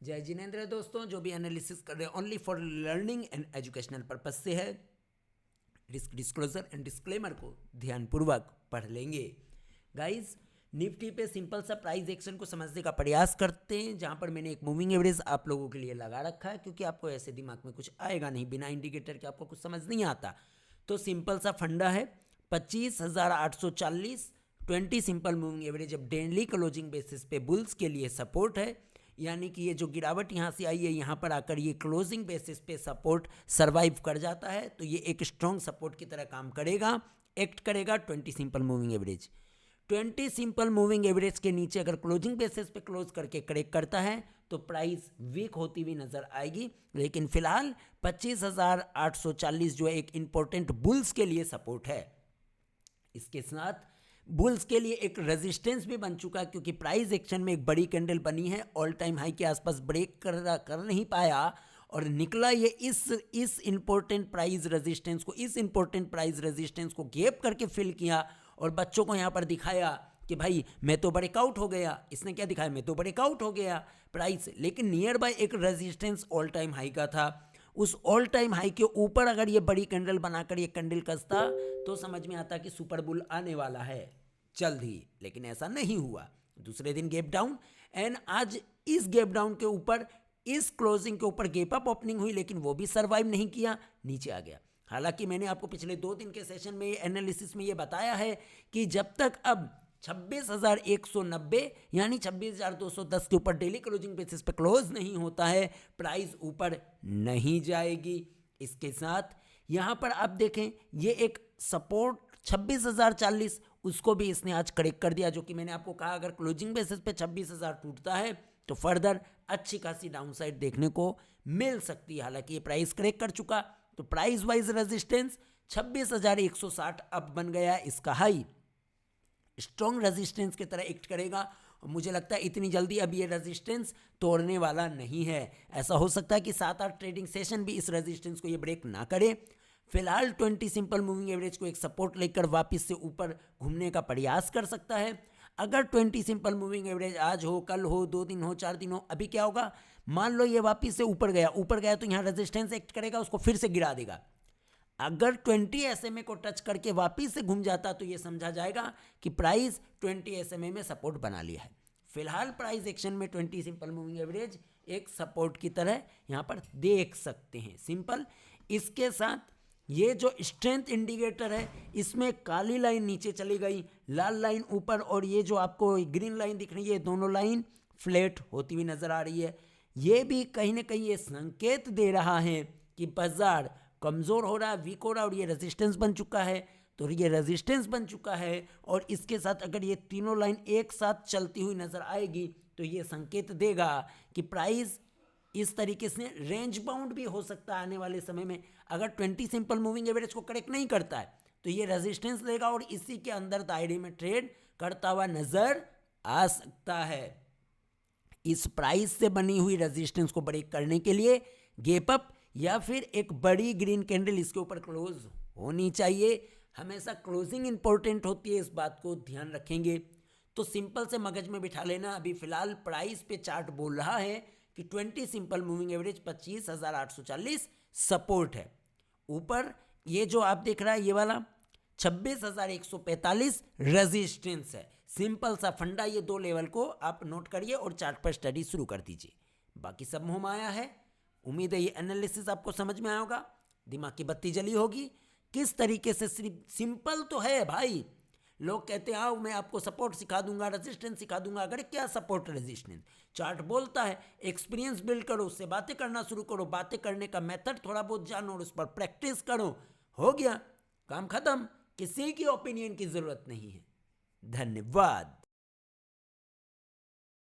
जय जिनेंद्र दोस्तों, जो भी एनालिसिस कर रहे हैं only for learning and educational purpose से है। रिस्क डिस्क्लोजर एंड डिस्क्लेमर को ध्यानपूर्वक पढ़ लेंगे। गाइस, निफ्टी पे सिंपल सा प्राइस एक्शन को समझने का प्रयास करते हैं, जहां पर मैंने एक मूविंग एवरेज आप लोगों के लिए लगा रखा है, क्योंकि आपको ऐसे दिमाग में कुछ आएगा नहीं, बिना इंडिकेटर के आपको कुछ समझ नहीं आता। तो सिंपल सा फंडा है 25,840 20 सिंपल मूविंग एवरेज अब डेली क्लोजिंग बेसिस पे बुल्स के लिए सपोर्ट है। यानी कि ये जो गिरावट यहाँ से आई है, यहाँ पर आकर ये क्लोजिंग बेसिस पे सपोर्ट सरवाइव कर जाता है, तो ये एक स्ट्रॉन्ग सपोर्ट की तरह काम करेगा, एक्ट करेगा 20 simple moving average. 20 simple moving average के नीचे अगर क्लोजिंग बेसिस पे क्लोज करके करेक्ट करता है तो प्राइस वीक होती हुई नजर आएगी। लेकिन फिलहाल 25,840 जो है एक इंपॉर्टेंट बुल्स के लिए सपोर्ट है। इसके साथ बुल्स के लिए एक रेजिस्टेंस भी बन चुका है, क्योंकि प्राइस एक्शन में एक बड़ी कैंडल बनी है, ऑल टाइम हाई के आसपास ब्रेक कर नहीं पाया और निकला ये इस इंपॉर्टेंट प्राइस रेजिस्टेंस को गैप करके फिल किया और बच्चों को यहाँ पर दिखाया कि भाई मैं तो ब्रेकआउट हो गया। इसने क्या दिखाया? मैं तो ब्रेकआउट हो गया प्राइस। लेकिन नियर बाय एक रेजिस्टेंस ऑल टाइम हाई का था, उस ऑल टाइम हाई के ऊपर अगर ये बड़ी कैंडल बनाकर ये कैंडल कसता तो समझ में आता कि सुपर बुल आने वाला है जल्द ही, लेकिन ऐसा नहीं हुआ। दूसरे दिन गैप डाउन एंड आज इस गैप डाउन के ऊपर इस क्लोजिंग के ऊपर गैप अप ओपनिंग हुई, लेकिन वो भी सरवाइव नहीं किया, नीचे आ गया। हालांकि मैंने आपको पिछले 2 दिन के सेशन में एनालिसिस में ये बताया है कि जब तक अब 26,190 यानी 26,210 के ऊपर डेली क्लोजिंग बेसिस पे क्लोज नहीं होता है, प्राइस ऊपर नहीं जाएगी। इसके साथ यहां पर आप देखें ये एक सपोर्ट 26,040 उसको भी इसने आज करेक्ट कर दिया, जो कि मैंने आपको कहा अगर क्लोजिंग बेसिस पे 26,000 टूटता है तो फर्दर अच्छी खासी डाउनसाइड देखने को मिल सकती है। हालांकि ये प्राइस करेक्ट कर चुका, तो प्राइस वाइज रेजिस्टेंस 26,160 अब बन गया इसका हाई, स्ट्रॉन्ग रेजिस्टेंस की तरह एक्ट करेगा। और मुझे लगता है इतनी जल्दी अब ये रेजिस्टेंस तोड़ने वाला नहीं है। ऐसा हो सकता है कि 7-8 ट्रेडिंग सेशन भी इस रेजिस्टेंस को ये ब्रेक ना करे। फिलहाल 20 सिंपल मूविंग एवरेज को एक सपोर्ट लेकर वापस से ऊपर घूमने का प्रयास कर सकता है। अगर 20 सिंपल मूविंग एवरेज आज हो, कल हो, 2 दिन हो, 4 दिन हो, अभी क्या होगा? मान लो ये वापस से ऊपर गया तो यहाँ रेजिस्टेंस एक्ट करेगा, उसको फिर से गिरा देगा। अगर 20 SMA को टच करके वापस से घूम जाता तो ये समझा जाएगा कि प्राइस 20 SMA में सपोर्ट बना लिया है। फिलहाल प्राइस एक्शन में 20 सिंपल मूविंग एवरेज एक सपोर्ट की तरह यहाँ पर देख सकते हैं, सिंपल। इसके साथ ये जो स्ट्रेंथ इंडिकेटर है इसमें काली लाइन नीचे चली गई, लाल लाइन ऊपर, और ये जो आपको ग्रीन लाइन दिख रही है, दोनों लाइन फ्लैट होती हुई नजर आ रही है। ये भी कहीं ना कहीं ये संकेत दे रहा है कि बाजार कमज़ोर हो रहा है, वीक हो रहा है, और ये रेजिस्टेंस बन चुका है। तो ये रेजिस्टेंस बन चुका है और इसके साथ अगर ये तीनों लाइन एक साथ चलती हुई नजर आएगी तो ये संकेत देगा कि प्राइस इस तरीके से रेंज बाउंड भी हो सकता है आने वाले समय में। अगर 20 सिंपल मूविंग एवरेज को करेक्ट नहीं करता है तो ये रेजिस्टेंस लेगा और इसी के अंदर दायरे में ट्रेड करता हुआ नजर आ सकता है। इस प्राइस से बनी हुई रेजिस्टेंस को ब्रेक करने के लिए गैप अप या फिर एक बड़ी ग्रीन कैंडल इसके ऊपर क्लोज होनी चाहिए। हमेशा क्लोजिंग इंपॉर्टेंट होती है, इस बात को ध्यान रखेंगे। तो सिंपल से मगज में बिठा लेना, अभी फिलहाल प्राइस पे चार्ट बोल रहा है कि 20 सिंपल मूविंग एवरेज 25,840 सपोर्ट है। ऊपर ये जो आप देख रहा है ये वाला 26,145 रेजिस्टेंस है। सिंपल सा फंडा, ये 2 लेवल को आप नोट करिए और चार्ट पर स्टडी शुरू कर दीजिए। बाकी सब मोह माया है। उम्मीद है ये एनालिसिस आपको समझ में आया होगा, दिमाग की बत्ती जली होगी किस तरीके से। सिर्फ सिंपल तो है भाई, लोग कहते हैं आओ मैं आपको सपोर्ट सिखा दूंगा, रेजिस्टेंस सिखा दूंगा। अगर क्या सपोर्ट रेजिस्टेंस, चार्ट बोलता है एक्सपीरियंस बिल्ड करो, उससे बातें करना शुरू करो, बातें करने का मेथड थोड़ा बहुत जानो और उस पर प्रैक्टिस करो, हो गया काम खत्म। किसी की ओपिनियन की जरूरत नहीं है। धन्यवाद।